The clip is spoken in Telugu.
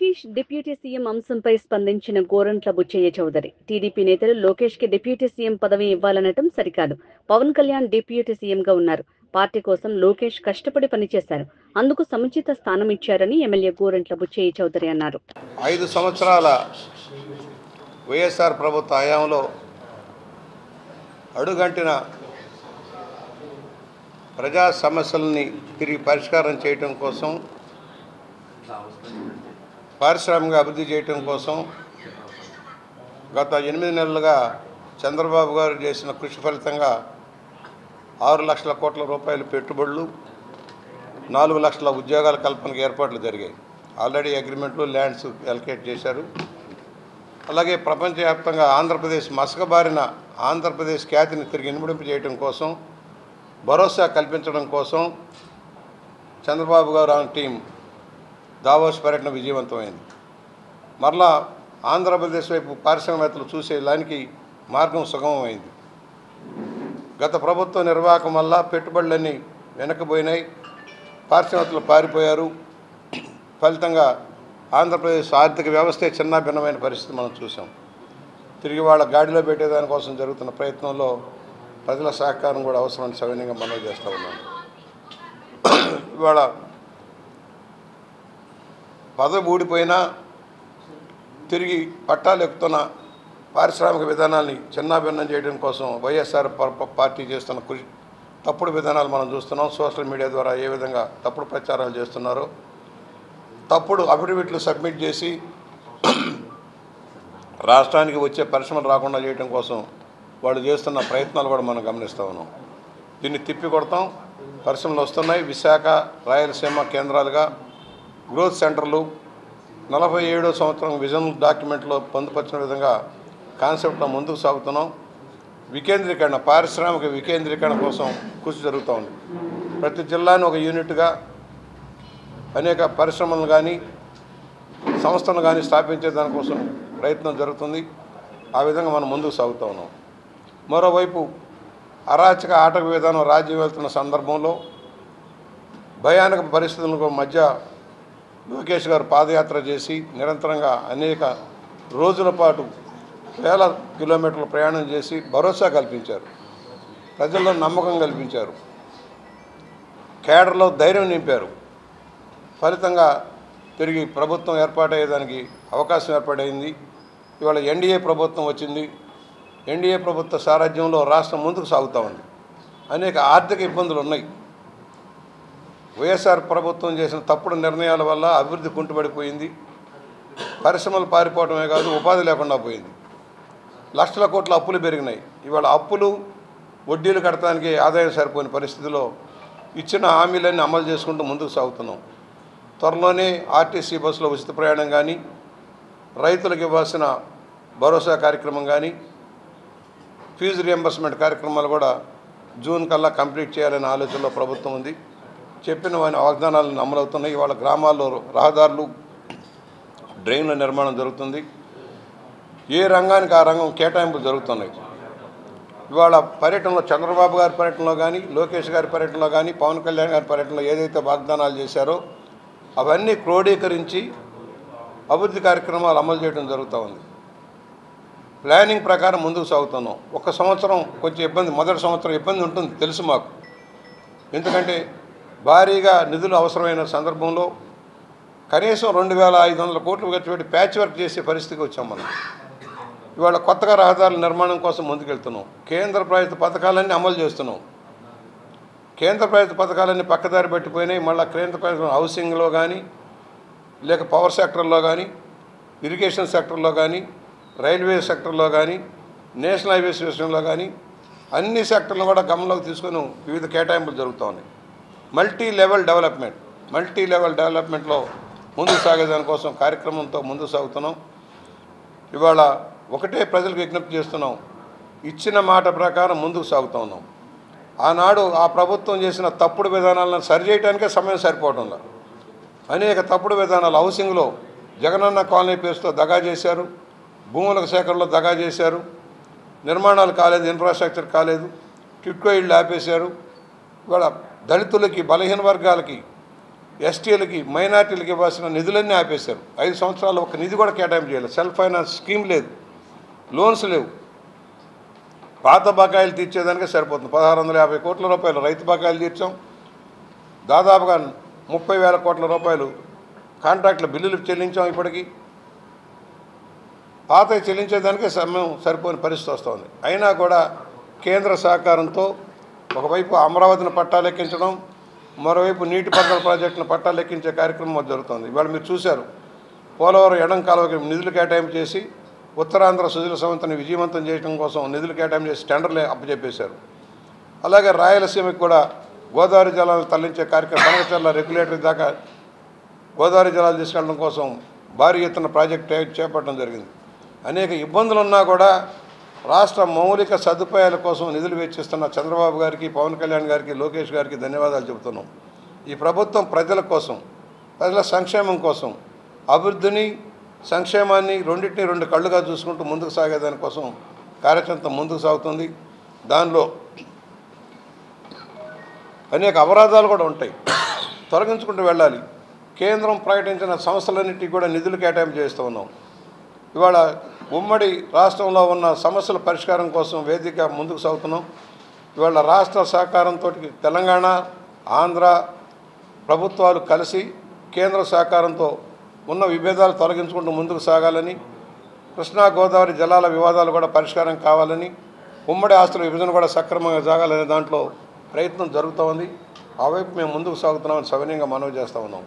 లోకేష్ డిప్యూటీ సీఎం అంశంపై స్పందించిన గోరంట్ల బుచ్చయ్య చౌదరి. టీడీపీ నేతలు లోకేష్ కి డిప్యూటీ సీఎం పదవి ఇవ్వాలనటం సరికాదు. పవన్ కళ్యాణ్ డిప్యూటీ సీఎంగా ఉన్నారు. పార్టీ కోసం లోకేష్ కష్టపడి పనిచేశారు. అందుకు సముచిత స్థానం ఇచ్చారని ఎమ్మెల్యే గోరంట్ల బుచ్చయ్య చౌదరి అన్నారు. 5 సంవత్సరాల వైఎస్ఆర్ ప్రభుత్వ హయాంలో అడుగంటిన ప్రజా సమస్యలని తిరిగి పరిష్కారం చేయడం కోసం, పారిశ్రామిక అభివృద్ధి చేయడం కోసం గత 8 నెలలుగా చంద్రబాబు గారు చేసిన కృషి ఫలితంగా 6 లక్షల కోట్ల రూపాయల పెట్టుబడులు, 4 లక్షల ఉద్యోగాల కల్పనకు ఏర్పాట్లు జరిగాయి. ఆల్రెడీ అగ్రిమెంట్లు, ల్యాండ్స్ అలొకేట్ చేశారు. అలాగే ప్రపంచవ్యాప్తంగా ఆంధ్రప్రదేశ్ మసకబారిన ఆంధ్రప్రదేశ్ ఖ్యాతిని తిరిగి ఇనుమడింపు చేయడం కోసం, భరోసా కల్పించడం కోసం చంద్రబాబు గారు ఆ టీం దావోస్ పర్యటన విజయవంతమైంది. మరలా ఆంధ్రప్రదేశ్ వైపు పారిశ్రామికవేత్తలు చూసేదానికి మార్గం సుగమమైంది. గత ప్రభుత్వ నిర్వాహకం వల్ల పెట్టుబడులన్నీ వెనక్కిపోయినాయి, పారిశ్రామికవేత్తలు పారిపోయారు. ఫలితంగా ఆంధ్రప్రదేశ్ ఆర్థిక వ్యవస్థే చిన్నాభిన్నమైన పరిస్థితి మనం చూసాం. తిరిగి వాళ్ళ గాడిలో పెట్టేదానికోసం జరుగుతున్న ప్రయత్నంలో ప్రజల సహకారం కూడా అవసరమని సవినయంగా మనవి చేస్తూ ఉన్నాను. ఇవాళ పదవి ఊడిపోయినా తిరిగి పట్టాలు ఎక్కుతున్న పారిశ్రామిక విధానాల్ని చిన్నాభిన్నం చేయడం కోసం వైఎస్ఆర్ పార్టీ చేస్తున్న కృషి, తప్పుడు విధానాలు మనం చూస్తున్నాం. సోషల్ మీడియా ద్వారా ఏ విధంగా తప్పుడు ప్రచారాలు చేస్తున్నారో, తప్పుడు అఫిడవిట్లు సబ్మిట్ చేసి రాష్ట్రానికి వచ్చే పరిశ్రమలు రాకుండా చేయడం కోసం వాళ్ళు చేస్తున్న ప్రయత్నాలు కూడా మనం గమనిస్తూ ఉన్నాం. దీన్ని తిప్పికొడతాం. పరిశ్రమలు వస్తున్నాయి. విశాఖ, రాయలసీమ కేంద్రాలుగా గ్రోత్ సెంటర్లు 47వ సంవత్సరం విజన్ డాక్యుమెంట్లో పొందుపరిచిన విధంగా కాన్సెప్ట్లో ముందుకు సాగుతున్నాం. వికేంద్రీకరణ, పారిశ్రామిక వికేంద్రీకరణ కోసం కృషి జరుగుతూ ఉంది. ప్రతి జిల్లాను ఒక యూనిట్గా అనేక పరిశ్రమలు కానీ సంస్థలు కానీ స్థాపించే దానికోసం ప్రయత్నం జరుగుతుంది. ఆ విధంగా మనం ముందుకు సాగుతూ ఉన్నాం. మరోవైపు అరాచక ఆటక విధానం రాజ్యం వెళ్తున్న సందర్భంలో భయానక పరిస్థితులకు మధ్య లోకేష్ గారు పాదయాత్ర చేసి నిరంతరంగా అనేక రోజుల పాటు వేల కిలోమీటర్ల ప్రయాణం చేసి భరోసా కల్పించారు. ప్రజల్లో నమ్మకం కల్పించారు. కేడర్లో ధైర్యం నింపారు. ఫలితంగా తిరిగి ప్రభుత్వం ఏర్పాటయ్యేదానికి అవకాశం ఏర్పాటైంది. ఇవాళ ఎన్డీఏ ప్రభుత్వం వచ్చింది. ఎన్డీఏ ప్రభుత్వ సారథ్యంలో రాష్ట్రం ముందుకు సాగుతూ ఉంది. అనేక ఆర్థిక ఇబ్బందులు ఉన్నాయి. వైఎస్ఆర్ ప్రభుత్వం చేసిన తప్పుడు నిర్ణయాల వల్ల అభివృద్ధి కుంటుపడిపోయింది. పరిశ్రమలు పారిపోవడమే కాదు, ఉపాధి లేకుండా పోయింది. లక్షల కోట్ల అప్పులు పెరిగినాయి. ఇవాళ అప్పులు, వడ్డీలు కట్టడానికి ఆదాయం సరిపోయిన పరిస్థితిలో ఇచ్చిన హామీలన్నీ అమలు చేసుకుంటూ ముందుకు సాగుతున్నాం. త్వరలోనే ఆర్టీసీ బస్సులో ఉచిత ప్రయాణం కానీ, రైతులకు ఇవ్వాల్సిన భరోసా కార్యక్రమం కానీ, ఫీజు రియంబర్స్మెంట్ కార్యక్రమాలు కూడా జూన్ కల్లా కంప్లీట్ చేయాలనే ఆలోచనలో ప్రభుత్వం ఉంది. చెప్పిన వాగ్దానాలను అమలవుతున్నాయి. ఇవాళ గ్రామాల్లో రహదారులు, డ్రైన్ల నిర్మాణం జరుగుతుంది. ఏ రంగానికి ఆ రంగం కేటాయింపులు జరుగుతున్నాయి. ఇవాళ పర్యటనలో చంద్రబాబు గారి పర్యటనలో కానీ, లోకేష్ గారి పర్యటనలో కానీ, పవన్ కళ్యాణ్ గారి పర్యటనలో ఏదైతే వాగ్దానాలు చేశారో అవన్నీ క్రోడీకరించి అభివృద్ధి కార్యక్రమాలు అమలు చేయడం జరుగుతూ ఉంది. ప్లానింగ్ ప్రకారం ముందుకు సాగుతున్నాం. ఒక సంవత్సరం కొంచెం ఇబ్బంది, మొదటి సంవత్సరం ఇబ్బంది ఉంటుంది తెలుసు మాకు. ఎందుకంటే భారీగా నిధులు అవసరమైన సందర్భంలో కనీసం 2500 కోట్లు ఖర్చు పెట్టి ప్యాచ్ వర్క్ చేసే పరిస్థితికి వచ్చాం మనం. ఇవాళ కొత్తగా రహదారుల నిర్మాణం కోసం ముందుకెళ్తున్నాం. కేంద్ర ప్రభుత్వ పథకాలన్నీ అమలు చేస్తున్నాం. కేంద్ర ప్రభుత్వ పథకాలన్నీ పక్కదారి పట్టిపోయినాయి. మళ్ళీ కేంద్ర ప్రభుత్వం హౌసింగ్లో కానీ, లేక పవర్ సెక్టర్లో కానీ, ఇరిగేషన్ సెక్టర్లో కానీ, రైల్వే సెక్టర్లో కానీ, నేషనల్ హైవేస్ విషయంలో కానీ అన్ని సెక్టర్లు కూడా గమనంలోకి తీసుకొని వివిధ కేటాయింపులు జరుగుతూ ఉన్నాయి. మల్టీ లెవెల్ డెవలప్మెంట్లో ముందుకు సాగేదానికోసం కార్యక్రమంతో ముందుకు సాగుతున్నాం. ఇవాళ ఒకటే ప్రజలకు విజ్ఞప్తి చేస్తున్నాం. ఇచ్చిన మాట ప్రకారం ముందుకు సాగుతూ ఉన్నాం. ఆనాడు ఆ ప్రభుత్వం చేసిన తప్పుడు విధానాలను సరిచేయడానికే సమయం సరిపోవడంలో అనేక తప్పుడు విధానాలు, హౌసింగ్లో జగనన్న కాలనీ పేరుతో దగా చేశారు, భూముల సేకరణలో దగా చేశారు, నిర్మాణాలు కాలేదు, ఇన్ఫ్రాస్ట్రక్చర్ కాలేదు, టిట్కో ఇళ్ళు ఆపేశారు. ఇవాళ దళితులకి, బలహీన వర్గాలకి ఎస్టీలకి మైనార్టీలకు ఇవ్వాల్సిన నిధులన్నీ ఆపేశారు. 5 సంవత్సరాలు ఒక నిధి కూడా కేటాయింపు చేయలేదు. సెల్ఫ్ ఫైనాన్స్ స్కీమ్ లేదు, లోన్స్ లేవు. పాత బకాయిలు తీర్చేదానికే సరిపోతుంది. 1650 కోట్ల రూపాయలు రైతు బకాయిలు తీర్చాం. దాదాపుగా 30,000 కోట్ల రూపాయలు కాంట్రాక్టుల బిల్లులు చెల్లించాం. ఇప్పటికీ పాత చెల్లించేదానికే సమయం సరిపోని పరిస్థితి వస్తుంది. అయినా కూడా కేంద్ర సహకారంతో ఒకవైపు అమరావతిని పట్టాలెక్కించడం, మరోవైపు నీటిపారుదల ప్రాజెక్టును పట్టాలెక్కించే కార్యక్రమం జరుగుతుంది. ఇవాళ మీరు చూశారు, పోలవరం ఎడం కాలువకి నిధులు కేటాయింపు చేసి ఉత్తరాంధ్ర సుజల సవంతిని విజయవంతం చేయడం కోసం నిధులు కేటాయింపు చేసి టెండర్లు అప్పచెప్పేశారు. అలాగే రాయలసీమకి కూడా గోదావరి జలాలు తరలించే కార్యక్రమం కనకచర్ల రెగ్యులేటరీ దాకా గోదావరి జలాలు తీసుకెళ్ళడం కోసం భారీ ఎత్తున ప్రాజెక్ట్ చేపట్టడం జరిగింది. అనేక ఇబ్బందులు ఉన్నా కూడా రాష్ట్ర మౌలిక సదుపాయాల కోసం నిధులు వెచ్చిస్తున్న చంద్రబాబు గారికి, పవన్ కళ్యాణ్ గారికి, లోకేష్ గారికి ధన్యవాదాలు చెబుతున్నాం. ఈ ప్రభుత్వం ప్రజల కోసం, ప్రజల సంక్షేమం కోసం, అభివృద్ధిని సంక్షేమాన్ని రెండింటినీ 2 కళ్ళుగా చూసుకుంటూ ముందుకు సాగేదానికోసం కార్యచంతం ముందుకు సాగుతుంది. దానిలో అనేక అపరాధాలు కూడా ఉంటాయి, తొలగించుకుంటూ వెళ్ళాలి. కేంద్రం ప్రకటించిన సంస్థలన్నింటికి కూడా నిధులు కేటాయింపు చేస్తూ ఉన్నాం. ఇవాళ ఉమ్మడి రాష్ట్రంలో ఉన్న సమస్యల పరిష్కారం కోసం వేదిక ముందుకు సాగుతున్నాం. ఇవాళ రాష్ట్ర సహకారంతో తెలంగాణ, ఆంధ్ర ప్రభుత్వాలు కలిసి కేంద్ర సహకారంతో ఉన్న విభేదాలు తొలగించుకుంటూ ముందుకు సాగాలని, కృష్ణా గోదావరి జలాల వివాదాలు కూడా పరిష్కారం కావాలని, ఉమ్మడి ఆస్తుల విభజన కూడా సక్రమంగా సాగాలనే దాంట్లో ప్రయత్నం జరుగుతూ ఉంది. ఆ వైపు మేము ముందుకు సాగుతున్నామని సవినయంగా మనవి చేస్తూ ఉన్నాం.